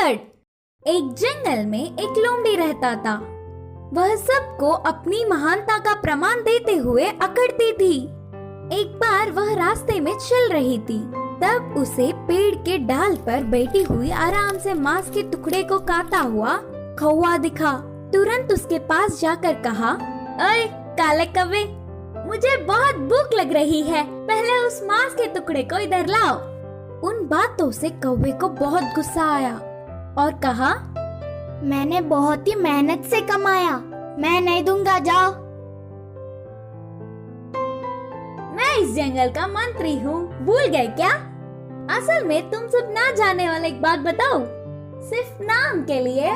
अकड़। एक जंगल में एक लोमड़ी रहता था। वह सबको अपनी महानता का प्रमाण देते हुए अकड़ती थी। एक बार वह रास्ते में चल रही थी, तब उसे पेड़ के डाल पर बैठी हुई आराम से मांस के टुकड़े को काटा हुआ कौवा दिखा। तुरंत उसके पास जाकर कहा, अरे काले कौवे, मुझे बहुत भूख लग रही है, पहले उस मांस के टुकड़े को इधर लाओ। उन बातों से कौवे को बहुत गुस्सा आया और कहा, मैंने बहुत ही मेहनत से कमाया, मैं नहीं दूंगा, जाओ। मैं इस जंगल का मंत्री हूँ, भूल गए क्या? असल में तुम सब ना जाने वाला एक बात बताओ। सिर्फ नाम के लिए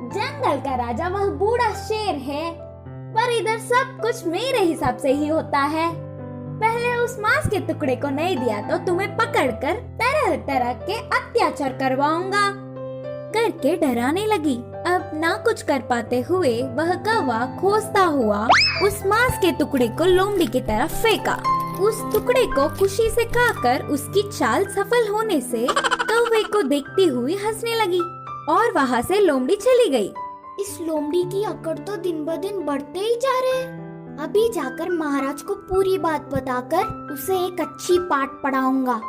जंगल का राजा वह बूढ़ा शेर है, पर इधर सब कुछ मेरे हिसाब से ही होता है। पहले उस मांस के टुकड़े को नहीं दिया तो तुम्हें पकड़कर तरह तरह के अत्याचार करवाऊंगा करके डराने लगी। अब ना कुछ कर पाते हुए वह कौवा खोजता हुआ उस मांस के टुकड़े को लोमड़ी की तरफ फेंका। उस टुकड़े को खुशी से खाकर उसकी चाल सफल होने से कौवे को देखती हुई हंसने लगी और वहाँ से लोमड़ी चली गई। इस लोमड़ी की अकड़ तो दिन ब दिन बढ़ते ही जा रहे हैं। अभी जाकर महाराज को पूरी बात बताकर उसे एक अच्छी पाठ पढ़ाऊंगा।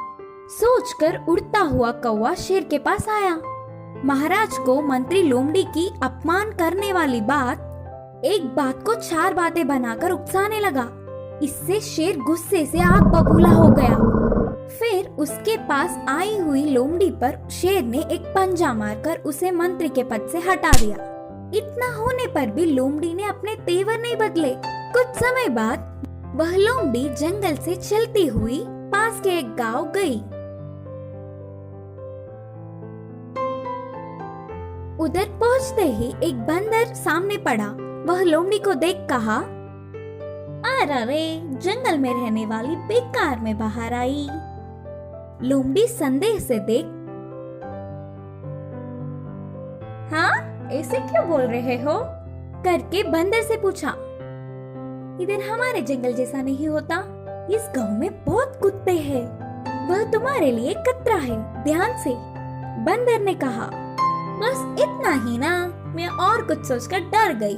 सोचकर उड़ता हुआ कौवा शेर के पास आया। महाराज को मंत्री लोमड़ी की अपमान करने वाली एक बात को 4 बातें बनाकर उकसाने लगा। इससे शेर गुस्से से आग बबूला हो गया। फिर उसके पास आई हुई लोमड़ी पर शेर ने एक पंजा मारकर उसे मंत्री के पद से हटा दिया। इतना होने पर भी लोमड़ी ने अपने तेवर नहीं बदले। कुछ समय बाद वह लोमड़ी जंगल से चलती हुई पास के एक गांव गई। उधर पहुंचते ही एक बंदर सामने पड़ा। वह लोमड़ी को देख कहा, अरे जंगल में रहने वाली बेकार में बाहर आई। लोमड़ी संदेह से देख, हाँ ऐसे क्यों बोल रहे हो करके बंदर से पूछा। इधर हमारे जंगल जैसा नहीं होता, इस गांव में बहुत कुत्ते हैं, वह तुम्हारे लिए खतरा है, ध्यान से। बंदर ने कहा, बस इतना ही ना, मैं और कुछ सोचकर डर गई।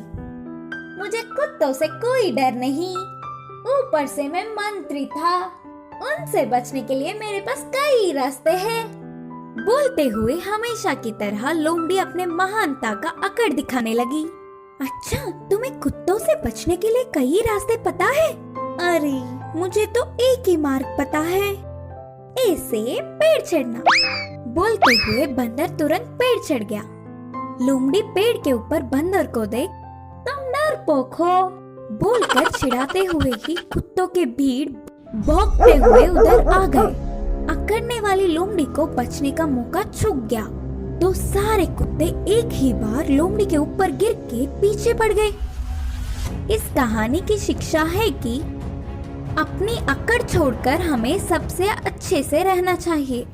मुझे कुत्तों से कोई डर नहीं, ऊपर से मैं मंत्री था, उनसे बचने के लिए मेरे पास कई रास्ते हैं। बोलते हुए हमेशा की तरह लोमड़ी अपने महानता का अकड़ दिखाने लगी। अच्छा, तुम्हें कुत्तों से बचने के लिए कई रास्ते पता है? अरे मुझे तो एक ही मार्ग पता है, ऐसे पेड़ चढ़ना। बोलते हुए बंदर तुरंत पेड़ चढ़ गया। लोमड़ी पेड़ के ऊपर बंदर को देख, तुम डरपोक हो बोलकर चिढ़ाते हुए ही कुत्तों के भीड़ भौंकते हुए उधर आ गए। अकड़ने वाली लोमड़ी को बचने का मौका छूट गया तो सारे कुत्ते एक ही बार लोमड़ी के ऊपर गिर के पीछे पड़ गए। इस कहानी की शिक्षा है कि अपनी अकड़ छोड़कर हमें सबसे अच्छे से रहना चाहिए।